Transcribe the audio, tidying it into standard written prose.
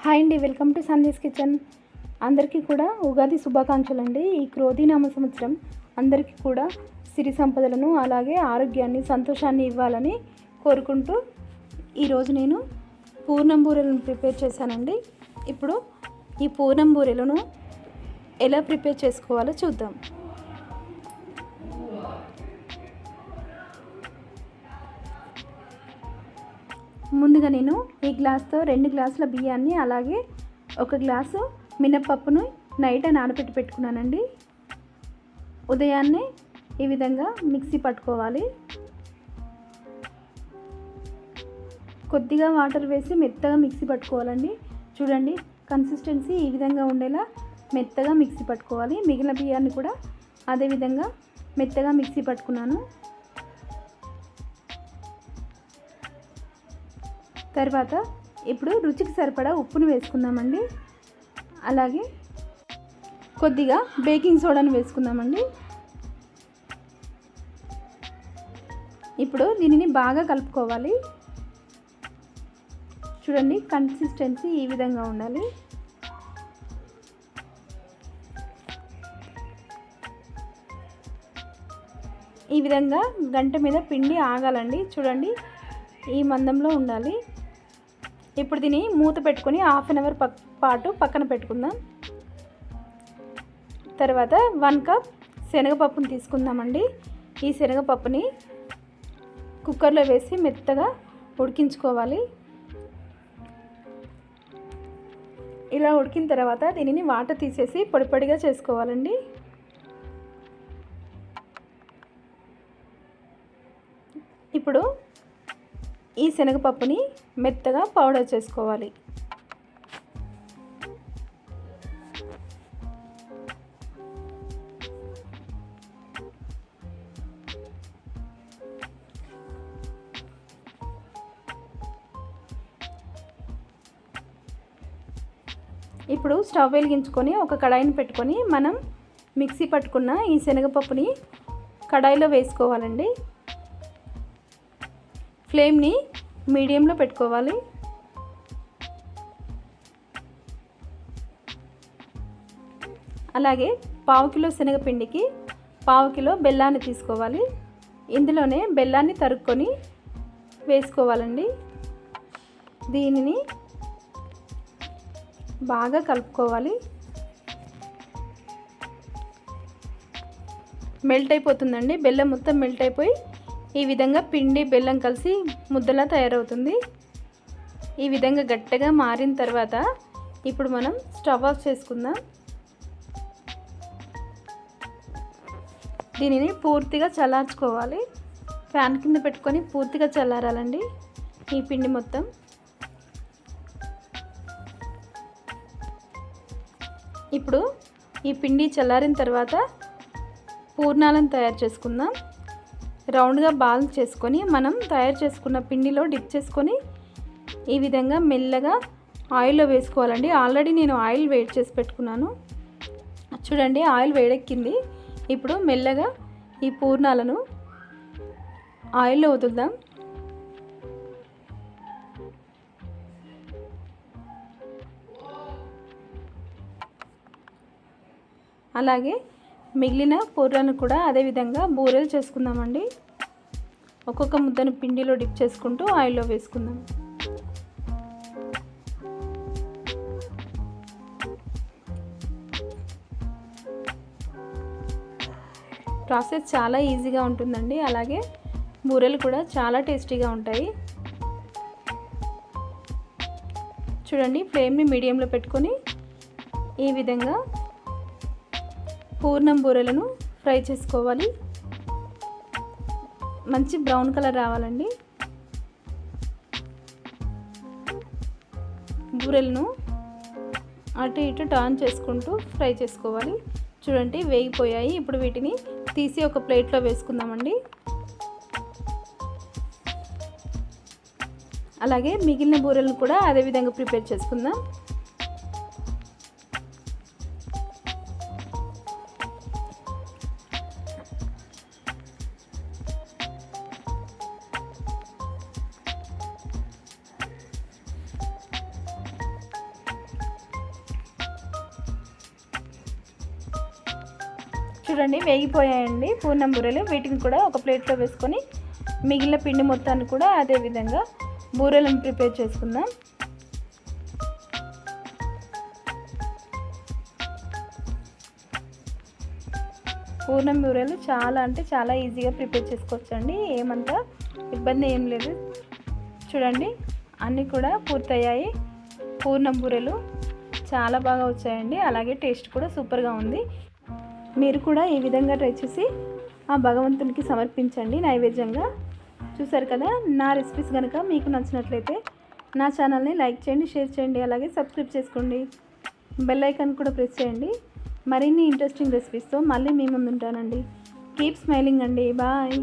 Hi అండి, welcome to Sandesh kitchen. అందరికీ కూడా ఉగాది శుభాకాంక్షలు అండి. ఈ క్రోధీనామ సంవత్సరం అందరికీ కూడా సిరి సంపదలను అలాగే ఆరోగ్యాన్ని సంతోషాన్ని ఇవ్వాలని కోరుకుంటూ ఈరోజు నేను పూర్ణం బూరెలను ప్రిపేర్ చేశానండి. ఇప్పుడు ఈ పూర్ణం బూరెలను ఎలా ప్రిపేర్ చేసుకోవాలో చూద్దాం. ముందుగా నేను ఈ గ్లాస్తో 2 గ్లాసుల బియ్యాన్ని అలాగే 1 గ్లాసు మినప్పప్పును నైట్ నానబెట్టి పెట్టుకున్నానండి. ఉదయాన్నే ఈ విధంగా మిక్సీ పట్టుకోవాలి. కొద్దిగా వాటర్ వేసి మెత్తగా మిక్సీ పట్టుకోవాలండి. చూడండి, కన్సిస్టెన్సీ ఈ విధంగా ఉండేలా మెత్తగా మిక్సీ పట్టుకోవాలి. మిగిలిన బియ్యాన్ని కూడా అదే విధంగా మెత్తగా మిక్సీ పట్టుకున్నాను. తర్వాత ఇప్పుడు రుచికి సరిపడా ఉప్పును వేసుకుందామండి. అలాగే కొద్దిగా బేకింగ్ సోడాను వేసుకుందామండి. ఇప్పుడు దీనిని బాగా కలుపుకోవాలి. చూడండి, కన్సిస్టెన్సీ ఈ విధంగా ఉండాలి. ఈ విధంగా గంట మీద పిండి ఆగాలండి. చూడండి, ఈ మందంలో ఉండాలి. ఇప్పుడు దీన్ని మూత పెట్టుకొని 1/2 అవర్ పాటు పక్కన పెట్టుకుందాం. తర్వాత 1 కప్ శనగపప్పును తీసుకుందామండి. ఈ శనగపప్పుని కుక్కర్లో వేసి మెత్తగా ఉడికించుకోవాలి. ఇలా ఉడికిన తర్వాత దీనిని వాటర్ తీసేసి పొడి పొడిగా చేసుకోవాలండి. ఇప్పుడు ఈ శనగపప్పుని మెత్తగా పౌడర్ చేసుకోవాలి. ఇప్పుడు స్టవ్ వెలిగించుకొని ఒక కడాయిని పెట్టుకొని మనం మిక్సీ పట్టుకున్న ఈ శనగపప్పుని కడాయిలో వేసుకోవాలండి. ఫ్లేమ్ని మీడియంలో పెట్టుకోవాలి. అలాగే 1/2 కిలో శనగపిండికి 1/2 కిలో బెల్లాన్ని తీసుకోవాలి. ఇందులోనే బెల్లాన్ని తరుక్కొని వేసుకోవాలండి. దీనిని బాగా కలుపుకోవాలి. మెల్ట్ అయిపోతుందండి. బెల్లం మొత్తం మెల్ట్ అయిపోయి ఈ విధంగా పిండి బెల్లం కలిసి ముద్దలా తయారవుతుంది. ఈ విధంగా గట్టిగా మారిన తర్వాత ఇప్పుడు మనం స్టవ్ ఆఫ్ చేసుకుందాం. దీనిని పూర్తిగా చల్లార్చుకోవాలి. ఫ్యాన్ కింద పెట్టుకొని పూర్తిగా చల్లారాలండి ఈ పిండి మొత్తం. ఇప్పుడు ఈ పిండి చల్లారిన తర్వాత పూర్ణాలను తయారు చేసుకుందాం. రౌండ్గా బాల్ చేసుకొని మనం తయారు చేసుకున్న పిండిలో డిప్ చేసుకొని ఈ విధంగా మెల్లగా ఆయిల్లో వేసుకోవాలండి. ఆల్రెడీ నేను ఆయిల్ వేడి చేసి పెట్టుకున్నాను. చూడండి, ఆయిల్ వేడెక్కింది. ఇప్పుడు మెల్లగా ఈ పూర్ణాలను ఆయిల్లో వదులుదాం. అలాగే మిగిలిన పూర్ణాలను కూడా అదేవిధంగా బూరెలు చేసుకుందామండి. ఒక్కొక్క ముద్దను పిండిలో డిప్ చేసుకుంటూ ఆయిల్లో వేసుకుందాం. ప్రాసెస్ చాలా ఈజీగా ఉంటుందండి. అలాగే బూరెలు కూడా చాలా టేస్టీగా ఉంటాయి. చూడండి, ఫ్లేమ్ని మీడియంలో పెట్టుకొని ఈ విధంగా పూర్ణం బూరెలను ఫ్రై చేసుకోవాలి. మంచి బ్రౌన్ కలర్ రావాలండి. బూరెలను అటు ఇటు టర్న్ చేసుకుంటూ ఫ్రై చేసుకోవాలి. చూడండి, వేగిపోయాయి. ఇప్పుడు వీటిని తీసి ఒక ప్లేట్లో వేసుకుందామండి. అలాగే మిగిలిన బూరెలను కూడా అదే విధంగా ప్రిపేర్ చేసుకుందాం. చూడండి వేగిపోయాయండి పూర్ణం బూరెలు. వీటిని కూడా ఒక ప్లేట్లో వేసుకొని మిగిలిన పిండి మొత్తాన్ని కూడా అదే విధంగా బూరెలను ప్రిపేర్ చేసుకుందాం. పూర్ణం బూరెలు చాలా అంటే చాలా ఈజీగా ప్రిపేర్ చేసుకోవచ్చండి. ఏమంతా ఇబ్బంది ఏం లేదు. చూడండి అన్నీ కూడా పూర్తయ్యాయి. పూర్ణం బూరెలు చాలా బాగా వచ్చాయండి. అలాగే టేస్ట్ కూడా సూపర్గా ఉంది. మీరు కూడా ఈ విధంగా ట్రై చేసి ఆ భగవంతునికి సమర్పించండి నైవేద్యంగా. చూసారు కదా, నా రెసిపీస్ కనుక మీకు నచ్చినట్లయితే నా ఛానల్ని లైక్ చేయండి, షేర్ చేయండి, అలాగే సబ్స్క్రైబ్ చేసుకోండి. బెల్ ఐకాన్ కూడా ప్రెస్ చేయండి. మరిన్ని ఇంట్రెస్టింగ్ రెసిపీస్తో మళ్ళీ మీ ముందు ఉంటానండి. కీప్ స్మైలింగ్ అండి. బాయ్.